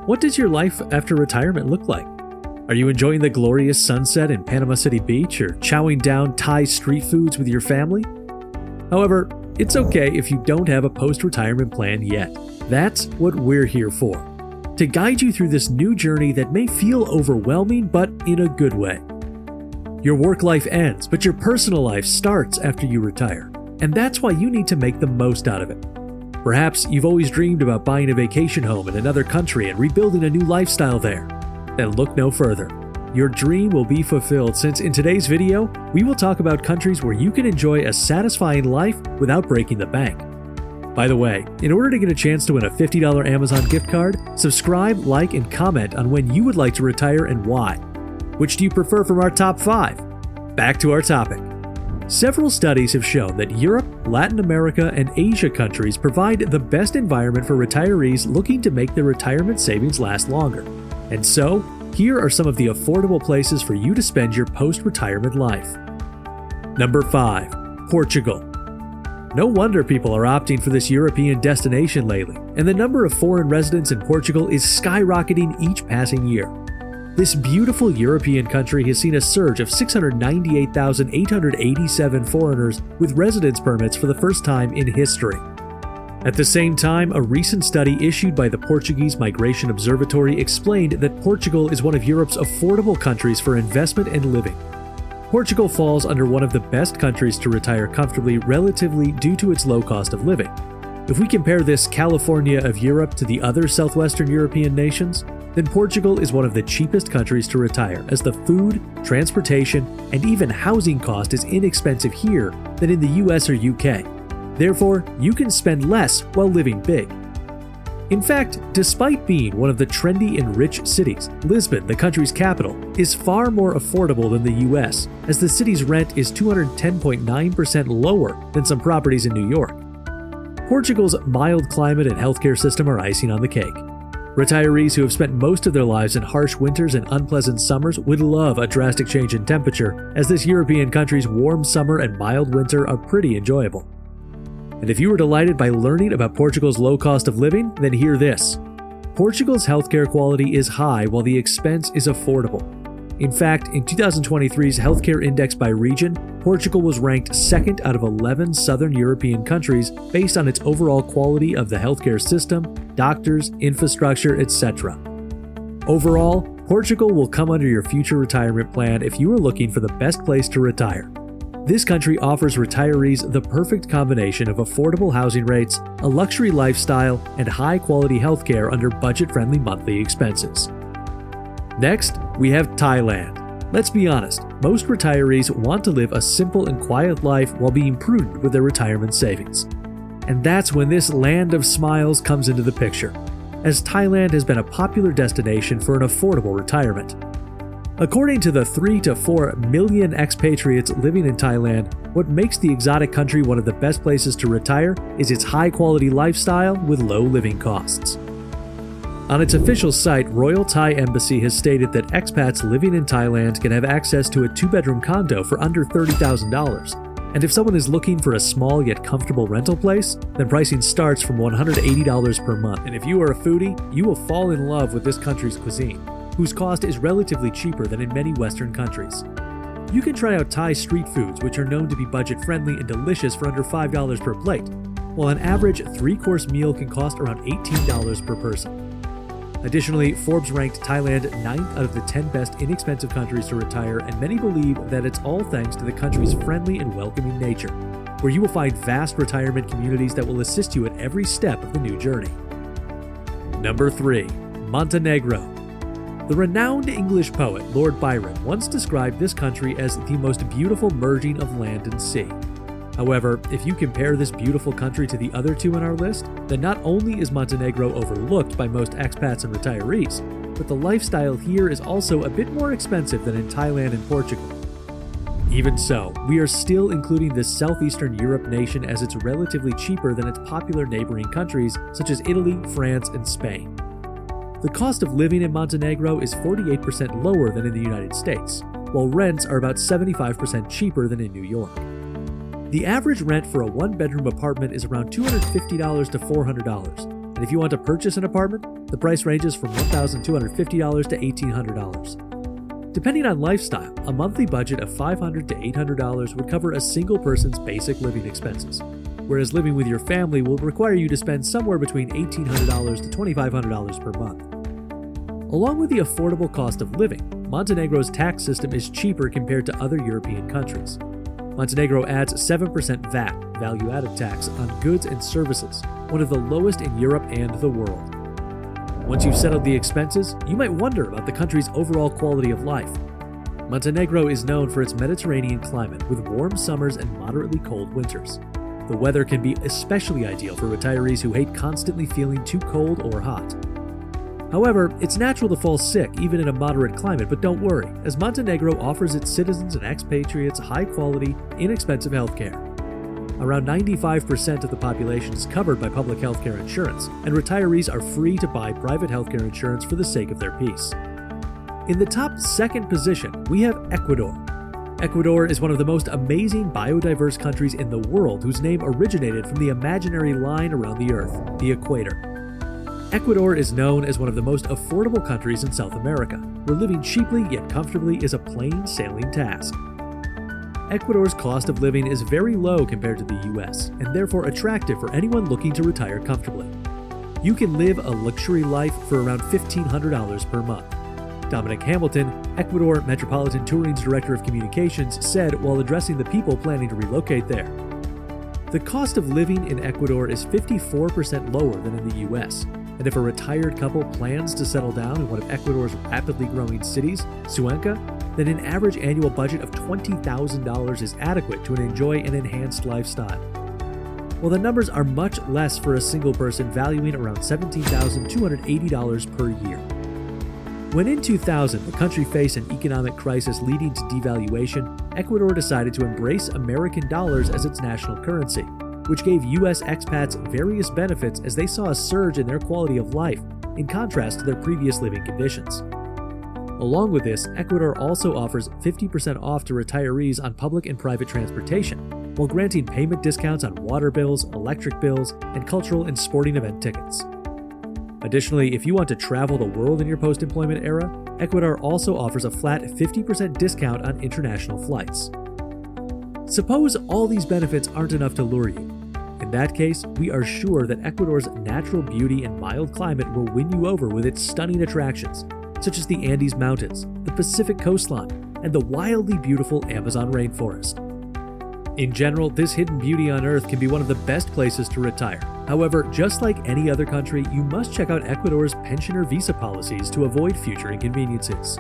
What does your life after retirement look like? Are you enjoying the glorious sunset in Panama City Beach or chowing down Thai street foods with your family? However, it's okay if you don't have a post-retirement plan yet. That's what we're here for, to guide you through this new journey that may feel overwhelming, but in a good way. Your work life ends, but your personal life starts after you retire, and that's why you need to make the most out of it. Perhaps you've always dreamed about buying a vacation home in another country and rebuilding a new lifestyle there. Then look no further. Your dream will be fulfilled, since in today's video, we will talk about countries where you can enjoy a satisfying life without breaking the bank. By the way, in order to get a chance to win a $50 Amazon gift card, subscribe, like, and comment on when you would like to retire and why. Which do you prefer from our top 5? Back to our topic. Several studies have shown that Europe, Latin America, and Asia countries provide the best environment for retirees looking to make their retirement savings last longer. And so, here are some of the affordable places for you to spend your post-retirement life. Number 5. Portugal. No wonder people are opting for this European destination lately, and the number of foreign residents in Portugal is skyrocketing each passing year. This beautiful European country has seen a surge of 698,887 foreigners with residence permits for the first time in history. At the same time, a recent study issued by the Portuguese Migration Observatory explained that Portugal is one of Europe's affordable countries for investment and living. Portugal falls under one of the best countries to retire comfortably relatively due to its low cost of living. If we compare this California of Europe to the other southwestern European nations, then Portugal is one of the cheapest countries to retire, as the food, transportation, and even housing cost is inexpensive here than in the US or UK. Therefore, you can spend less while living big. In fact, despite being one of the trendy and rich cities, Lisbon, the country's capital, is far more affordable than the US, as the city's rent is 210.9% lower than some properties in New York. Portugal's mild climate and healthcare system are icing on the cake. Retirees who have spent most of their lives in harsh winters and unpleasant summers would love a drastic change in temperature, as this European country's warm summer and mild winter are pretty enjoyable. And if you were delighted by learning about Portugal's low cost of living, then hear this. Portugal's healthcare quality is high while the expense is affordable. In fact, in 2023's Healthcare Index by region, Portugal was ranked second out of 11 southern European countries based on its overall quality of the healthcare system, doctors, infrastructure, etc. Overall, Portugal will come under your future retirement plan if you are looking for the best place to retire. This country offers retirees the perfect combination of affordable housing rates, a luxury lifestyle, and high-quality healthcare under budget-friendly monthly expenses. Next, we have Thailand. Let's be honest, most retirees want to live a simple and quiet life while being prudent with their retirement savings. And that's when this land of smiles comes into the picture, as Thailand has been a popular destination for an affordable retirement. According to the 3 to 4 million expatriates living in Thailand, what makes the exotic country one of the best places to retire is its high-quality lifestyle with low living costs. On its official site, Royal Thai Embassy has stated that expats living in Thailand can have access to a 2-bedroom condo for under $30,000. And if someone is looking for a small yet comfortable rental place, then pricing starts from $180 per month. And if you are a foodie, you will fall in love with this country's cuisine, whose cost is relatively cheaper than in many Western countries. You can try out Thai street foods, which are known to be budget-friendly and delicious for under $5 per plate, while an average 3-course meal can cost around $18 per person. Additionally, Forbes ranked Thailand 9th out of the 10 best inexpensive countries to retire, and many believe that it's all thanks to the country's friendly and welcoming nature, where you will find vast retirement communities that will assist you at every step of the new journey. Number 3. Montenegro. The renowned English poet Lord Byron once described this country as the most beautiful merging of land and sea. However, if you compare this beautiful country to the other two on our list, then not only is Montenegro overlooked by most expats and retirees, but the lifestyle here is also a bit more expensive than in Thailand and Portugal. Even so, we are still including this southeastern Europe nation as it's relatively cheaper than its popular neighboring countries such as Italy, France, and Spain. The cost of living in Montenegro is 48% lower than in the United States, while rents are about 75% cheaper than in New York. The average rent for a one-bedroom apartment is around $250 to $400, And if you want to purchase an apartment, the price ranges from $1,250 to $1,800. Depending on lifestyle, a monthly budget of $500 to $800 would cover a single person's basic living expenses, whereas living with your family will require you to spend somewhere between $1,800 to $2,500 per month. Along with the affordable cost of living, Montenegro's tax system is cheaper compared to other European countries. Montenegro adds 7% VAT, value-added tax, on goods and services, one of the lowest in Europe and the world. Once you've settled the expenses, you might wonder about the country's overall quality of life. Montenegro is known for its Mediterranean climate with warm summers and moderately cold winters. The weather can be especially ideal for retirees who hate constantly feeling too cold or hot. However, it's natural to fall sick even in a moderate climate, but don't worry, as Montenegro offers its citizens and expatriates high-quality, inexpensive healthcare. Around 95% of the population is covered by public healthcare insurance, and retirees are free to buy private healthcare insurance for the sake of their peace. In the top second position, we have Ecuador. Ecuador is one of the most amazing biodiverse countries in the world whose name originated from the imaginary line around the Earth, the equator. Ecuador is known as one of the most affordable countries in South America, where living cheaply yet comfortably is a plain sailing task. Ecuador's cost of living is very low compared to the US, and therefore attractive for anyone looking to retire comfortably. You can live a luxury life for around $1,500 per month. Dominic Hamilton, Ecuador Metropolitan Touring's Director of Communications, said while addressing the people planning to relocate there, "The cost of living in Ecuador is 54% lower than in the US, and if a retired couple plans to settle down in one of Ecuador's rapidly growing cities, Cuenca, then an average annual budget of $20,000 is adequate to enjoy an enhanced lifestyle. While the numbers are much less for a single person, valuing around $17,280 per year. When in 2000 the country faced an economic crisis leading to devaluation, Ecuador decided to embrace American dollars as its national currency, which gave U.S. expats various benefits as they saw a surge in their quality of life, in contrast to their previous living conditions. Along with this, Ecuador also offers 50% off to retirees on public and private transportation, while granting payment discounts on water bills, electric bills, and cultural and sporting event tickets. Additionally, if you want to travel the world in your post-employment era, Ecuador also offers a flat 50% discount on international flights. Suppose all these benefits aren't enough to lure you. In that case, we are sure that Ecuador's natural beauty and mild climate will win you over with its stunning attractions, such as the Andes Mountains, the Pacific coastline, and the wildly beautiful Amazon rainforest. In general, this hidden beauty on Earth can be one of the best places to retire. However, just like any other country, you must check out Ecuador's pensioner visa policies to avoid future inconveniences.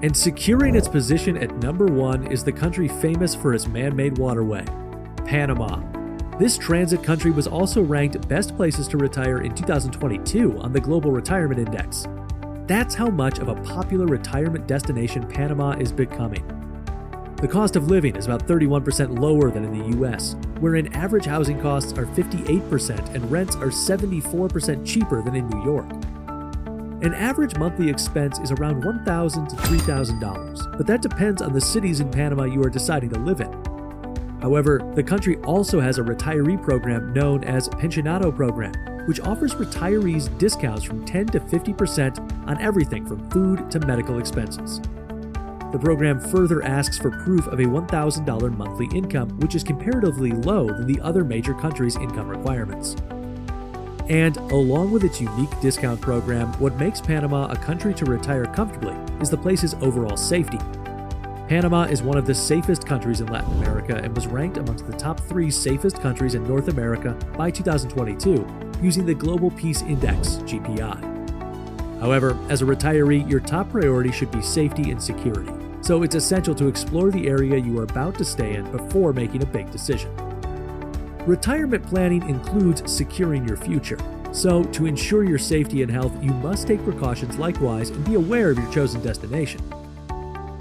And securing its position at number 1 is the country famous for its man-made waterway, Panama. This transit country was also ranked best places to retire in 2022 on the Global Retirement Index. That's how much of a popular retirement destination Panama is becoming. The cost of living is about 31% lower than in the US, wherein average housing costs are 58% and rents are 74% cheaper than in New York. An average monthly expense is around $1,000 to $3,000, but that depends on the cities in Panama you are deciding to live in. However, the country also has a retiree program known as Pensionado Program, which offers retirees discounts from 10 to 50% on everything from food to medical expenses. The program further asks for proof of a $1,000 monthly income, which is comparatively low than the other major countries' income requirements. And along with its unique discount program, what makes Panama a country to retire comfortably is the place's overall safety. Panama is one of the safest countries in Latin America and was ranked amongst the top 3 safest countries in North America by 2022 using the Global Peace Index, GPI. However, as a retiree, your top priority should be safety and security, so it's essential to explore the area you are about to stay in before making a big decision. Retirement planning includes securing your future, so to ensure your safety and health, you must take precautions likewise and be aware of your chosen destination.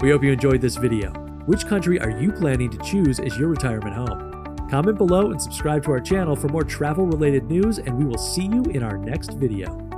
We hope you enjoyed this video. Which country are you planning to choose as your retirement home? Comment below and subscribe to our channel for more travel-related news, and we will see you in our next video.